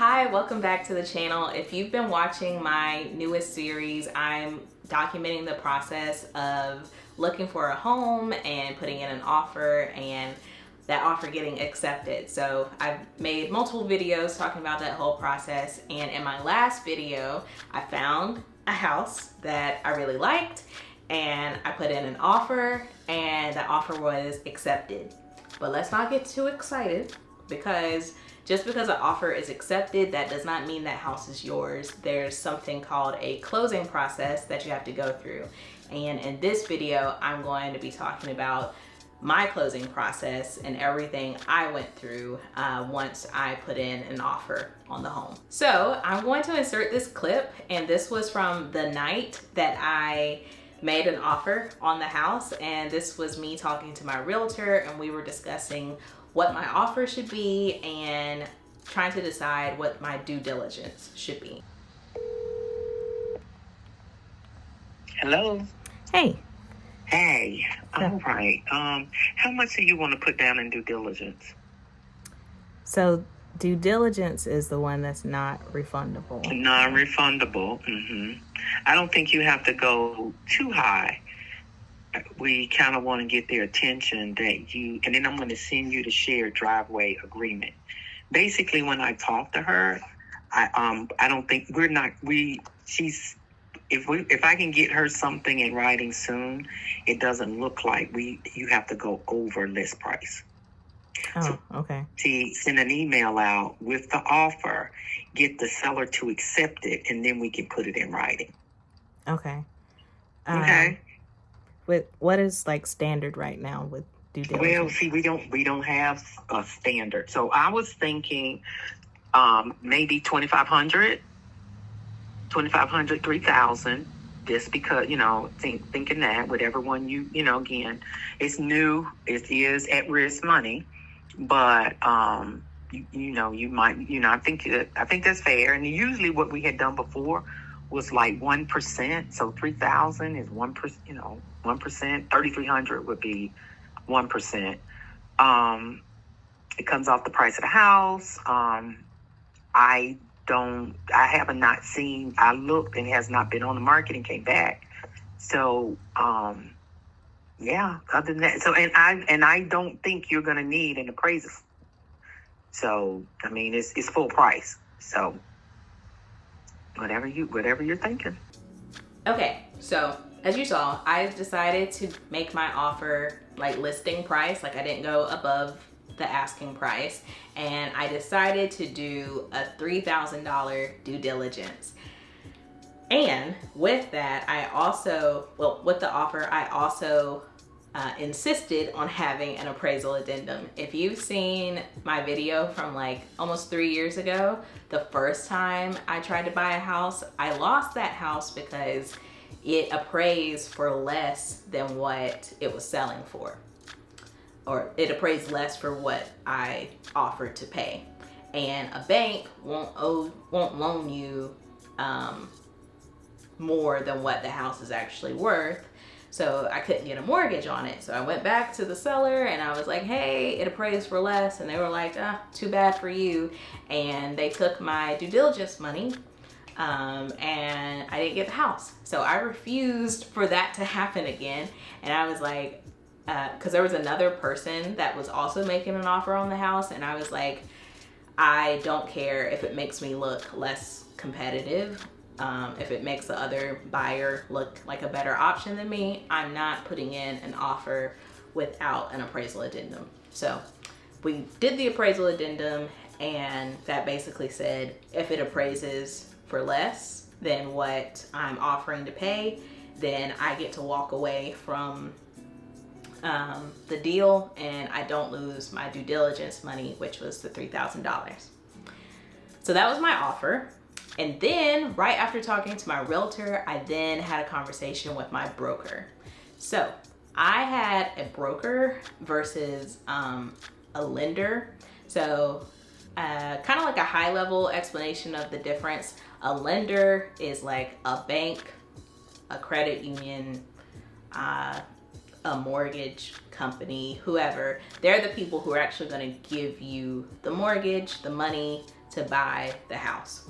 Hi, welcome back to the channel. If you've been watching my newest series, I'm documenting the process of looking for a home and putting in an offer and that offer getting accepted. So I've made multiple videos talking about that whole process, and in my last video I found a house that I really liked and I put in an offer and the offer was accepted. But let's not get too excited, because just because an offer is accepted, that does not mean that house is yours. There's something called a closing process that you have to go through. And in this video, I'm going to be talking about my closing process and everything I went through once I put in an offer on the home. So I'm going to insert this clip, and this was from the night that I made an offer on the house. And this was me talking to my realtor, and we were discussing what my offer should be and trying to decide what my due diligence should be. Hello. Hey. Hey. All right. How much do you want to put down in due diligence? So due diligence is the one that's not refundable. Non-refundable. I don't think you have to go too high. We kind of want to get their attention that you, and then I'm going to send you the shared driveway agreement. Basically, when I talk to her, I don't think if I can get her something in writing soon, it doesn't look like you have to go over list price. Okay. Send an email out with the offer, get the seller to accept it, and then we can put it in writing. Okay. Okay. What is like standard right now with due diligence? Well, see, we don't have a standard. So I was thinking maybe 2,500, 3,000, just because, thinking that whatever one again, it's new, it is at risk money, but you might, I think that's fair. And usually what we had done before was like 1%. So 3,000 is 1%, 1%, 3,300 would be 1%. It comes off the price of the house. I looked and it has not been on the market and came back. So, yeah, other than that, and I don't think you're going to need an appraisal. So, I mean, it's full price. So whatever you're thinking. Okay. So as you saw, I decided to make my offer like listing price. Like I didn't go above the asking price, and I decided to do a $3,000 due diligence. And with that, with the offer, I also insisted on having an appraisal addendum. If you've seen my video from like almost 3 years ago, the first time I tried to buy a house, I lost that house because it appraised for less than what it was selling for, or it appraised less for what I offered to pay. And a bank won't loan you more than what the house is actually worth. So I couldn't get a mortgage on it. So I went back to the seller and I was like, hey, it appraised for less. And they were like, too bad for you. And they took my due diligence money and I didn't get the house. So I refused for that to happen again. And I was like, because there was another person that was also making an offer on the house. And I was like, I don't care if it makes me look less competitive. If it makes the other buyer look like a better option than me, I'm not putting in an offer without an appraisal addendum. So we did the appraisal addendum, and that basically said if it appraises for less than what I'm offering to pay, then I get to walk away from the deal and I don't lose my due diligence money, which was the $3,000. So that was my offer. And then right after talking to my realtor, I then had a conversation with my broker. So I had a broker versus a lender. So kind of like a high level explanation of the difference. A lender is like a bank, a credit union, a mortgage company, whoever. They're the people who are actually going to give you the mortgage, the money, to buy the house.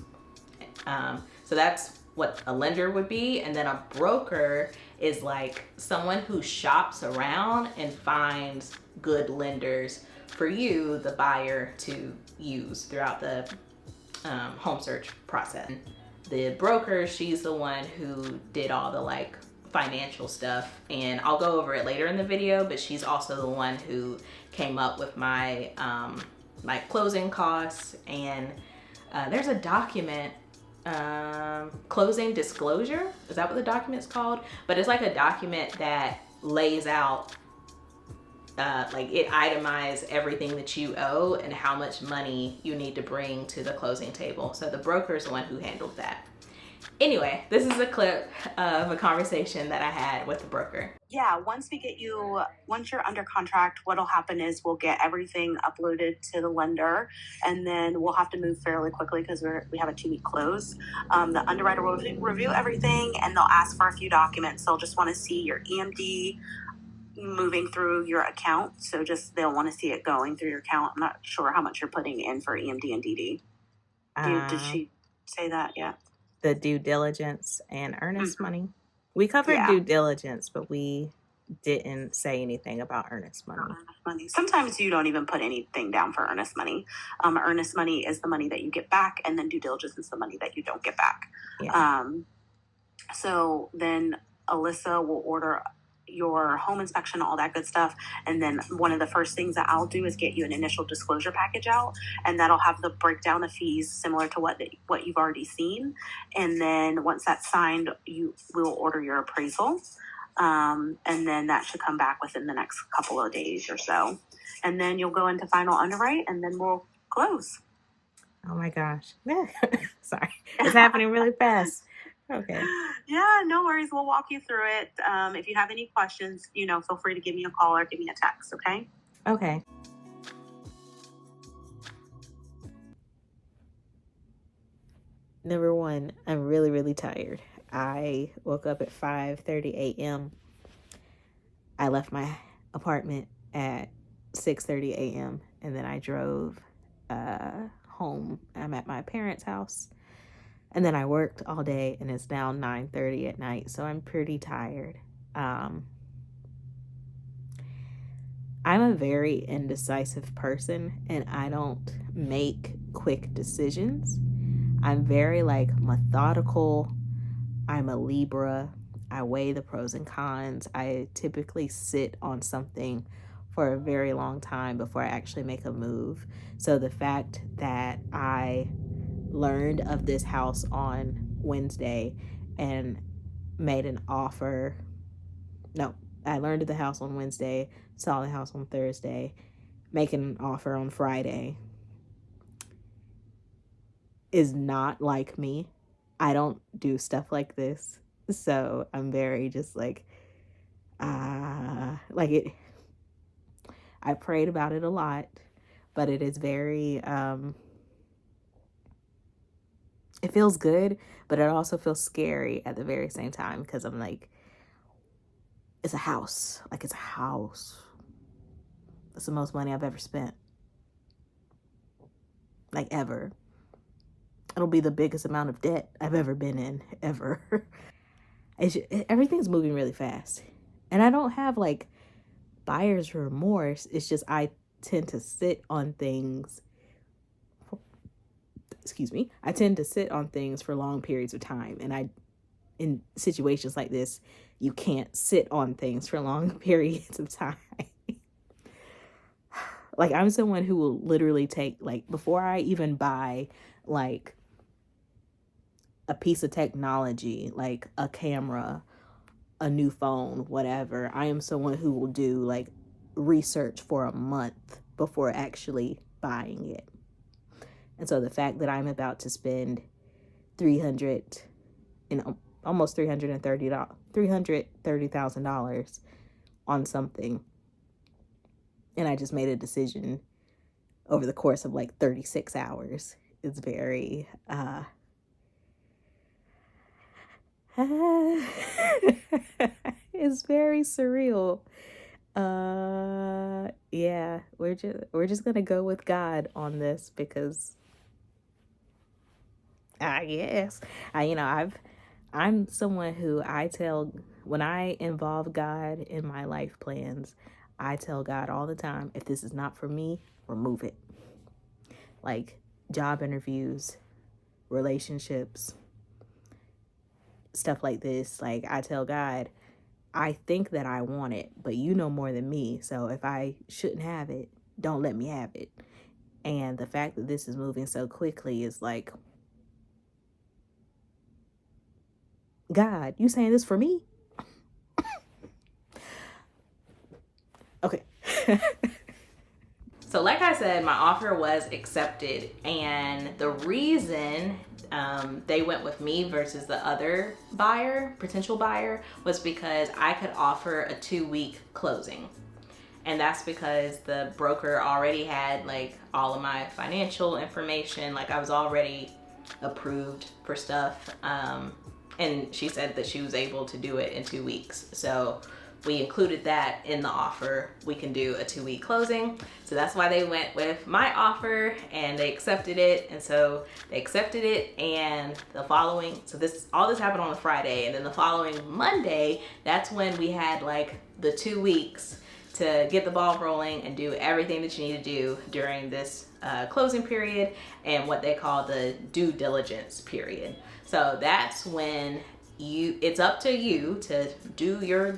So that's what a lender would be. And then a broker is like someone who shops around and finds good lenders for you, the buyer, to use throughout the home search process. The broker, she's the one who did all the like financial stuff, and I'll go over it later in the video, but she's also the one who came up with my like closing costs. And there's a document, closing disclosure, is that what the document's called? But it's like a document that lays out like it itemizes everything that you owe and how much money you need to bring to the closing table. So the broker is the one who handled that. Anyway, this is a clip of a conversation that I had with the broker. Yeah, once you're under contract, what'll happen is we'll get everything uploaded to the lender, and then we'll have to move fairly quickly because we have a 2-week close. The underwriter will review everything, and they'll ask for a few documents. They'll just want to see your EMD moving through your account. So they'll want to see it going through your account. I'm not sure how much you're putting in for EMD and DD. Did she say that yet? The due diligence and earnest money. We covered due diligence, but we didn't say anything about earnest money. Sometimes you don't even put anything down for earnest money. Earnest money is the money that you get back, and then due diligence is the money that you don't get back. Yeah. So then Alyssa will order your home inspection, all that good stuff. And then one of the first things that I'll do is get you an initial disclosure package out, and that'll have the breakdown of fees similar to what you've already seen. And then once that's signed, we'll order your appraisal. And then that should come back within the next couple of days or so. And then you'll go into final underwrite, and then we'll close. Oh my gosh. Sorry. It's happening really fast. Okay. Yeah, no worries. We'll walk you through it. If you have any questions, feel free to give me a call or give me a text, okay? Okay. Number one, I'm really, really tired. I woke up at 5:30 a.m. I left my apartment at 6:30 a.m. and then I drove home. I'm at my parents' house. And then I worked all day, and it's now 9:30 at night, so I'm pretty tired. I'm a very indecisive person, and I don't make quick decisions. I'm very methodical. I'm a Libra. I weigh the pros and cons. I typically sit on something for a very long time before I actually make a move. So the fact that I learned of this house on Wednesday and made an offer. No, I learned of the house on Wednesday, saw the house on Thursday, making an offer on Friday is not like me. I don't do stuff like this. So I'm very just I prayed about it a lot, but it is very, it feels good, but it also feels scary at the very same time because I'm it's a house. It's a house. It's the most money I've ever spent. Ever. It'll be the biggest amount of debt I've ever been in, ever. Everything's moving really fast. And I don't have buyer's remorse. It's just I tend to sit on things. I tend to sit on things for long periods of time. And in situations like this, you can't sit on things for long periods of time. I'm someone who will literally take, before I even buy, a piece of technology, a camera, a new phone, whatever, I am someone who will do, research for a month before actually buying it. And so the fact that I'm about to spend almost $330,000 on something, and I just made a decision over the course of 36 hours, is very it's very surreal. Yeah, we're just gonna go with God on this because I guess. I'm someone who I tell, when I involve God in my life plans, I tell God all the time, if this is not for me, remove it. Like job interviews, relationships, stuff like this. Like I tell God, I think that I want it, but you know more than me. So if I shouldn't have it, don't let me have it. And the fact that this is moving so quickly is like, God, you saying this for me? Okay. So like I said, my offer was accepted, and the reason they went with me versus the other potential buyer, was because I could offer a 2-week closing. And that's because the broker already had like all of my financial information. Like I was already approved for stuff. And she said that she was able to do it in 2 weeks. So we included that in the offer. We can do a 2-week closing. So that's why they went with my offer, and they accepted it. And so they accepted it, and all this happened on a Friday, and then the following Monday, that's when we had like the 2 weeks to get the ball rolling and do everything that you need to do during this closing period, and what they call the due diligence period. So that's when it's up to you to do your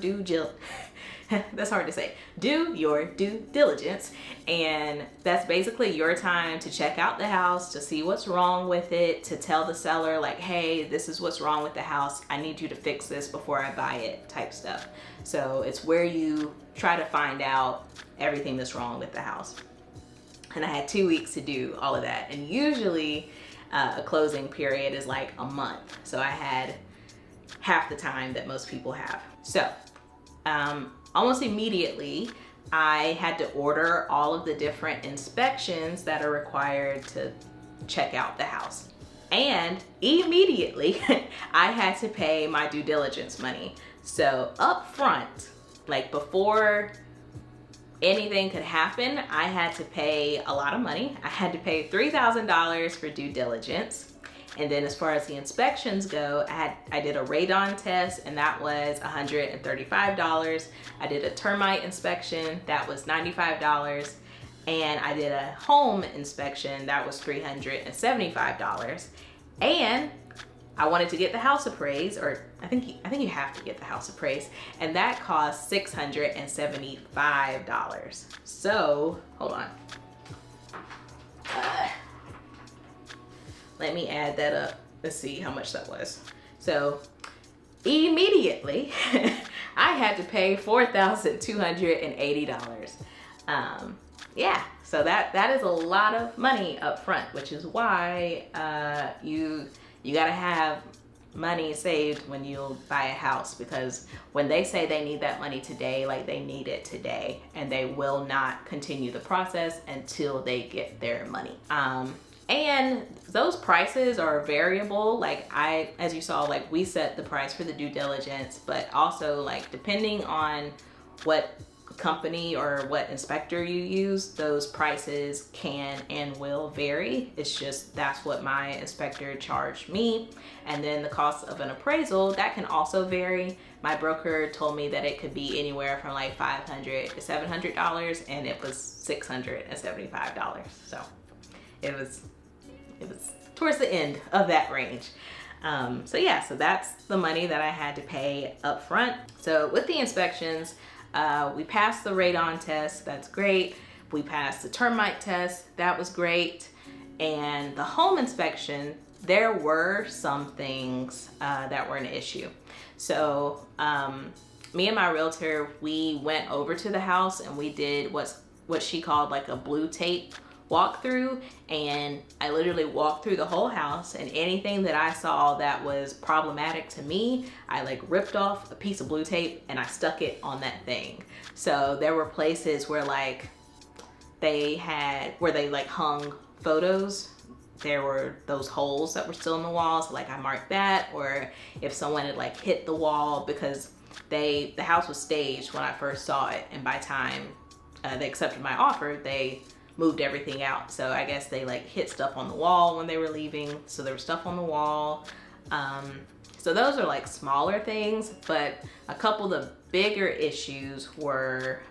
that's hard to say. Do your due diligence. And that's basically your time to check out the house, to see what's wrong with it, to tell the seller like, hey, this is what's wrong with the house. I need you to fix this before I buy it, type stuff. So it's where you try to find out everything that's wrong with the house. And I had 2 weeks to do all of that. And usually a closing period is like a month. So I had half the time that most people have. So almost immediately, I had to order all of the different inspections that are required to check out the house. And immediately, I had to pay my due diligence money. So up front, like before anything could happen, I had to pay a lot of money. I had to pay $3,000 for due diligence. And then as far as the inspections go, I did a radon test, and that was $135. I did a termite inspection, that was $95. And I did a home inspection, that was $375. And I wanted to get the house appraised, or I think you have to get the house appraised, and that cost $675. So, hold on. Let me add that up. Let's see how much that was. So immediately, I had to pay $4,280. Yeah, so that is a lot of money up front, which is why you gotta have money saved when you buy a house, because when they say they need that money today, like they need it today, and they will not continue the process until they get their money. And those prices are variable. Like as you saw, like we set the price for the due diligence, but also like depending on what company or what inspector you use, those prices can and will vary. It's just, that's what my inspector charged me. And then the cost of an appraisal, that can also vary. My broker told me that it could be anywhere from like $500 to $700, and it was $675. So it was towards the end of that range. So yeah, so that's the money that I had to pay up front. So with the inspections, we passed the radon test, that's great. We passed the termite test, that was great. And the home inspection, there were some things that were an issue. So me and my realtor, we went over to the house and we did what she called like a blue tape walkthrough, and I literally walked through the whole house, and anything that I saw that was problematic to me, I like ripped off a piece of blue tape and I stuck it on that thing. So there were places where like they like hung photos, there were those holes that were still in the walls, like I marked that. Or if someone had like hit the wall, because the house was staged when I first saw it, and by time they accepted my offer, they moved everything out. So I guess they like hit stuff on the wall when they were leaving. So there was stuff on the wall. So those are like smaller things, but a couple of the bigger issues were,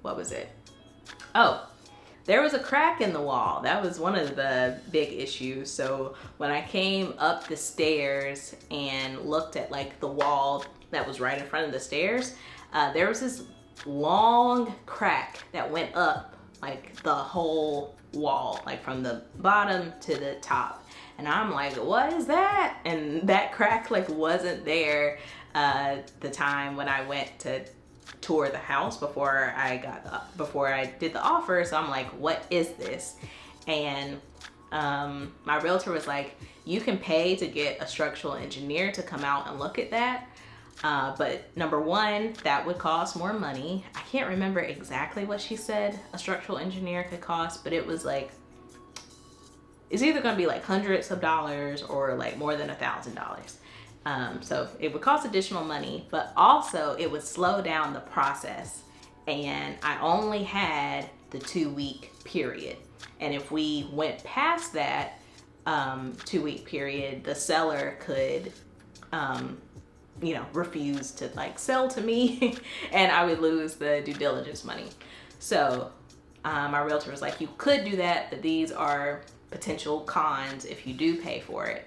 what was it? Oh, there was a crack in the wall. That was one of the big issues. So when I came up the stairs and looked at like the wall that was right in front of the stairs, there was this long crack that went up like the whole wall, like from the bottom to the top. And I'm like, what is that? And that crack like wasn't there the time when I went to tour the house before I did the offer. So I'm like, what is this? And my realtor was like, you can pay to get a structural engineer to come out and look at that. But number one, that would cost more money. I can't remember exactly what she said a structural engineer could cost, but it was like, it's either gonna be like hundreds of dollars or like more than $1,000. So it would cost additional money, but also it would slow down the process. And I only had the 2-week period. And if we went past that 2-week period, the seller could, refuse to like sell to me and I would lose the due diligence money. So my realtor was like, you could do that, but these are potential cons if you do pay for it.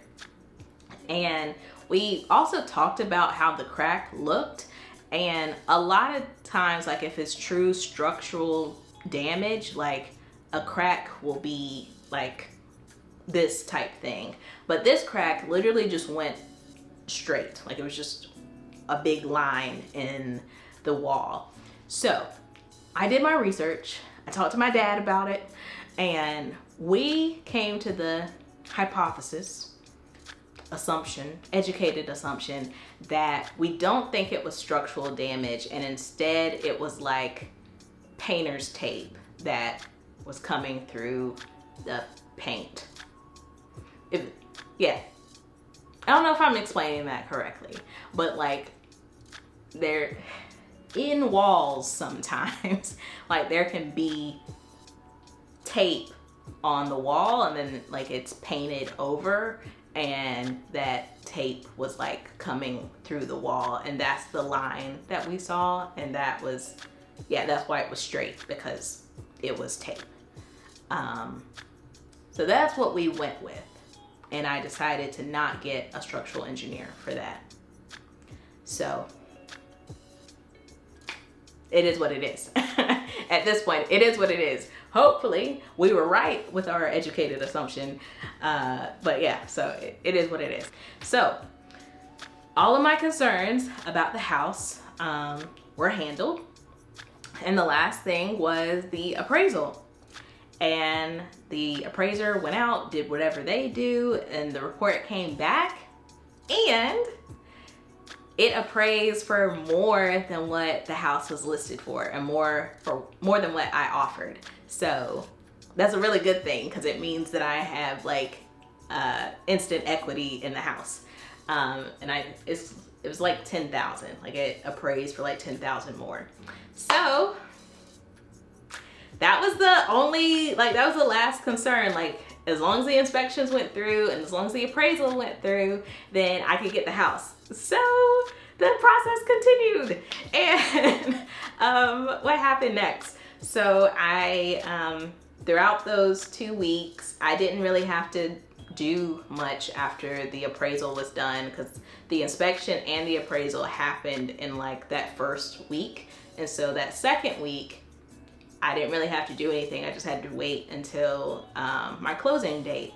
And we also talked about how the crack looked, and a lot of times, like if it's true structural damage, like a crack will be like this type thing, but this crack literally just went straight, like it was just a big line in the wall. So I did my research, I talked to my dad about it, and we came to the educated assumption that we don't think it was structural damage, and instead it was like painter's tape that was coming through the paint. I don't know if I'm explaining that correctly, but like they're in walls sometimes, like there can be tape on the wall and then like it's painted over, and that tape was like coming through the wall, and that's the line that we saw, and that was, that's why it was straight, because it was tape. So that's what we went with, and I decided to not get a structural engineer for that. So it is what it is. At this point, it is what it is. Hopefully we were right with our educated assumption. But yeah, so it is what it is. So all of my concerns about the house were handled. And the last thing was the appraisal. And the appraiser went out, did whatever they do, and the report came back, and it appraised for more than what the house was listed for, and more than what I offered. So that's a really good thing, because it means that I have like instant equity in the house. And it was like 10,000, like it appraised for like 10,000 more. So that was that was the last concern. Like as long as the inspections went through and as long as the appraisal went through, then I could get the house. So the process continued. And what happened next? So I, throughout those 2 weeks, I didn't really have to do much after the appraisal was done, because the inspection and the appraisal happened in like that first week. And so that second week, I didn't really have to do anything. I just had to wait until my closing date.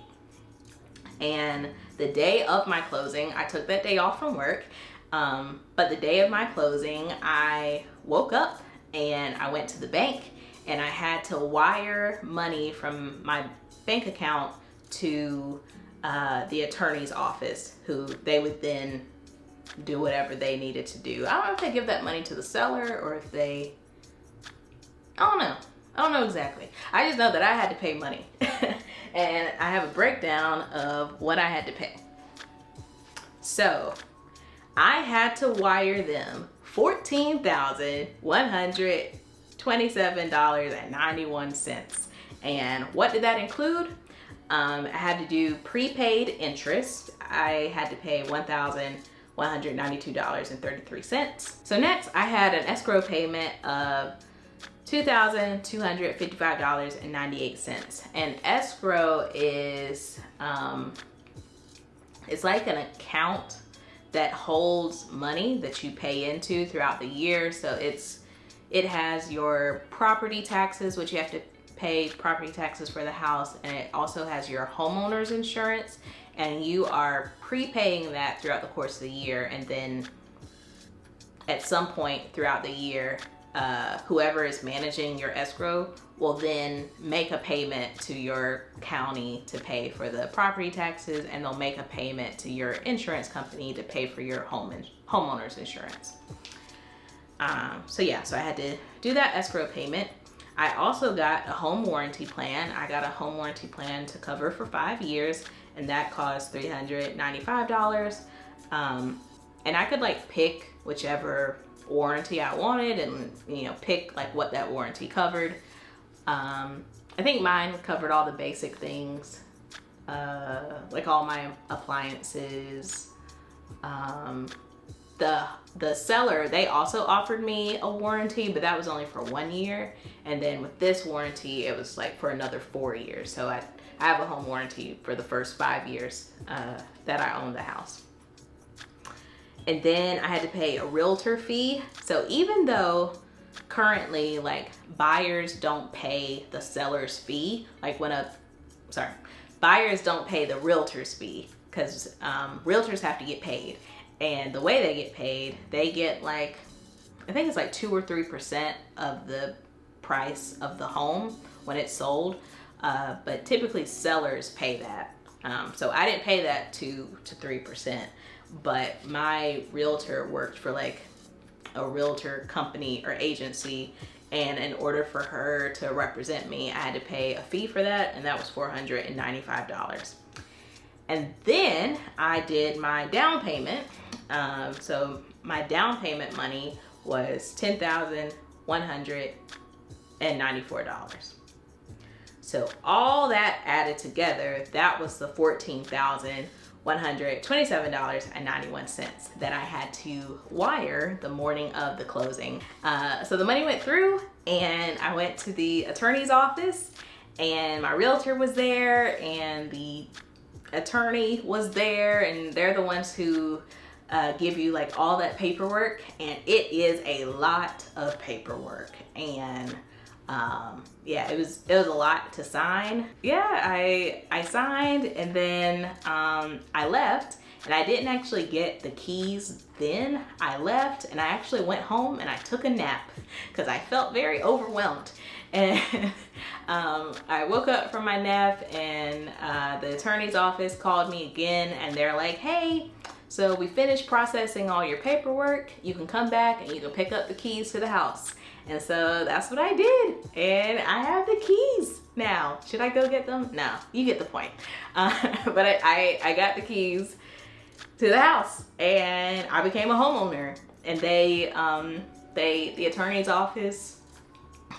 And the day of my closing, I took that day off from work. But the day of my closing, I woke up and I went to the bank, and I had to wire money from my bank account to the attorney's office, who they would then do whatever they needed to do. I don't know if they give that money to the seller or if they, I don't know exactly. I just know that I had to pay money. And I have a breakdown of what I had to pay. So I had to wire them $14,100 $27.91. And what did that include? I had to do prepaid interest. I had to pay $1,192.33. So next I had an escrow payment of $2,255.98. And escrow is, it's like an account that holds money that you pay into throughout the year. So it has your property taxes, which you have to pay property taxes for the house, and it also has your homeowner's insurance, and you are prepaying that throughout the course of the year. And then at some point throughout the year, whoever is managing your escrow will then make a payment to your county to pay for the property taxes, and they'll make a payment to your insurance company to pay for your homeowner's insurance. So I had to do that escrow payment. I also got a home warranty plan. I got a home warranty plan to cover for 5 years, and that cost $395. And I could like pick whichever warranty I wanted, and pick like what that warranty covered. I think mine covered all the basic things, like all my appliances. The seller, they also offered me a warranty, but that was only for 1 year. And then with this warranty, it was like for another 4 years. So I have a home warranty for the first 5 years that I own the house. And then I had to pay a realtor fee. So even though currently like buyers don't pay the seller's fee, like buyers don't pay the realtor's fee, because realtors have to get paid. And the way they get paid, they get like, I think it's like 2 or 3% of the price of the home when it's sold. But typically sellers pay that. So I didn't pay that 2 to 3%, but my realtor worked for like a realtor company or agency. And in order for her to represent me, I had to pay a fee for that. And that was $495. And then I did my down payment. So my down payment money was $10,194. So all that added together, that was the $14,127.91 that I had to wire the morning of the closing. So the money went through, and I went to the attorney's office, and my realtor was there, and the attorney was there, and they're the ones who give you like all that paperwork, and it is a lot of paperwork. And it was a lot to sign. I signed, and then I left, and I didn't actually get the keys then. I left, and I actually went home and I took a nap because I felt very overwhelmed. And I woke up from my nap, and the attorney's office called me again, and they're like, hey, so we finished processing all your paperwork. You can come back and you can pick up the keys to the house. And so that's what I did. And I have the keys now. Should I go get them? No, you get the point. But I got the keys to the house, and I became a homeowner. And the attorney's office,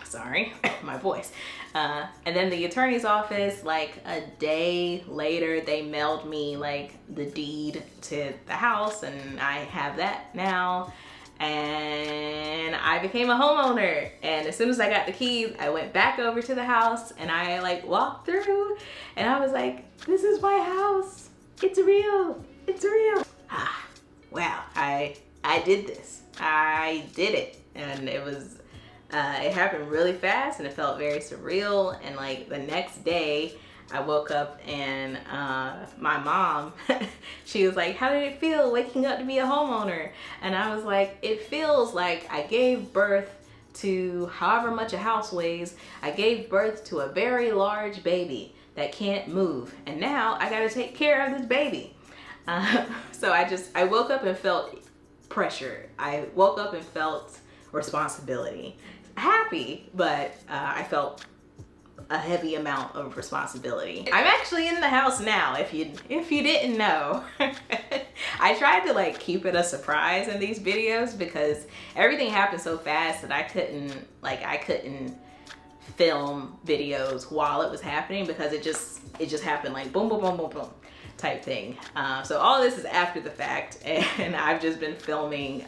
sorry, my voice. And then the attorney's office, like a day later, they mailed me like the deed to the house, and I have that now. And I became a homeowner. And as soon as I got the keys, I went back over to the house, and I like walked through, and I was like, this is my house. It's real. It's real. Wow, I did this. I did it. And it was, it happened really fast, and it felt very surreal. And like the next day, I woke up, and my mom, she was like, how did it feel waking up to be a homeowner? And I was like, it feels like I gave birth to however much a house weighs. I gave birth to a very large baby that can't move. And now I gotta take care of this baby. So I woke up and felt pressure. I woke up and felt responsibility. Happy, but I felt a heavy amount of responsibility. I'm actually in the house now, if you didn't know. I tried to like keep it a surprise in these videos because everything happened so fast that I couldn't film videos while it was happening because it just happened like boom, boom, boom, boom, boom type thing. So all this is after the fact, and I've just been filming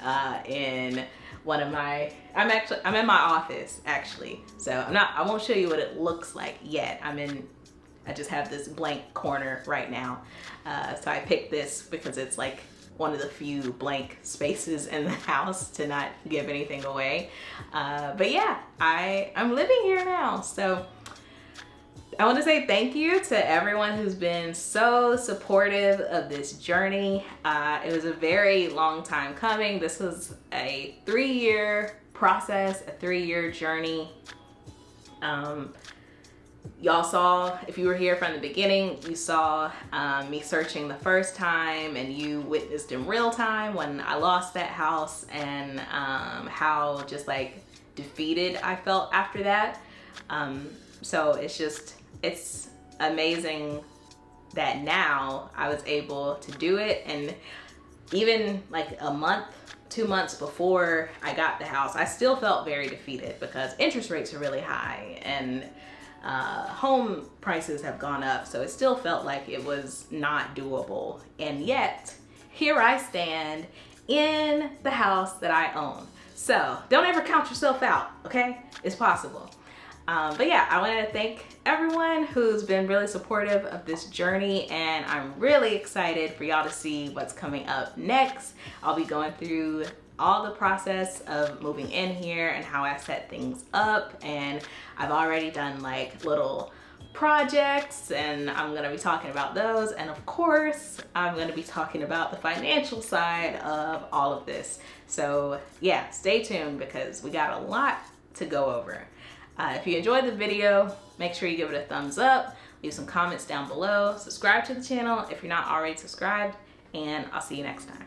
in one of my, I'm in my office actually. So I won't show you what it looks like yet. I just have this blank corner right now. So I picked this because it's like one of the few blank spaces in the house to not give anything away. But yeah, I'm living here now. So I want to say thank you to everyone who's been so supportive of this journey. It was a very long time coming. This was a 3-year process, a 3-year journey. Y'all saw, if you were here from the beginning, you saw me searching the first time, and you witnessed in real time when I lost that house, and how just like defeated I felt after that. So it's amazing that now I was able to do it. And even like a month, 2 months before I got the house, I still felt very defeated because interest rates are really high and home prices have gone up. So it still felt like it was not doable. And yet here I stand in the house that I own. So don't ever count yourself out, okay? It's possible. But yeah, I want to thank everyone who's been really supportive of this journey, and I'm really excited for y'all to see what's coming up next. I'll be going through all the process of moving in here and how I set things up, and I've already done like little projects, and I'm going to be talking about those. And of course, I'm going to be talking about the financial side of all of this. So yeah, stay tuned because we got a lot to go over. If you enjoyed the video, make sure you give it a thumbs up, leave some comments down below, subscribe to the channel if you're not already subscribed, and I'll see you next time.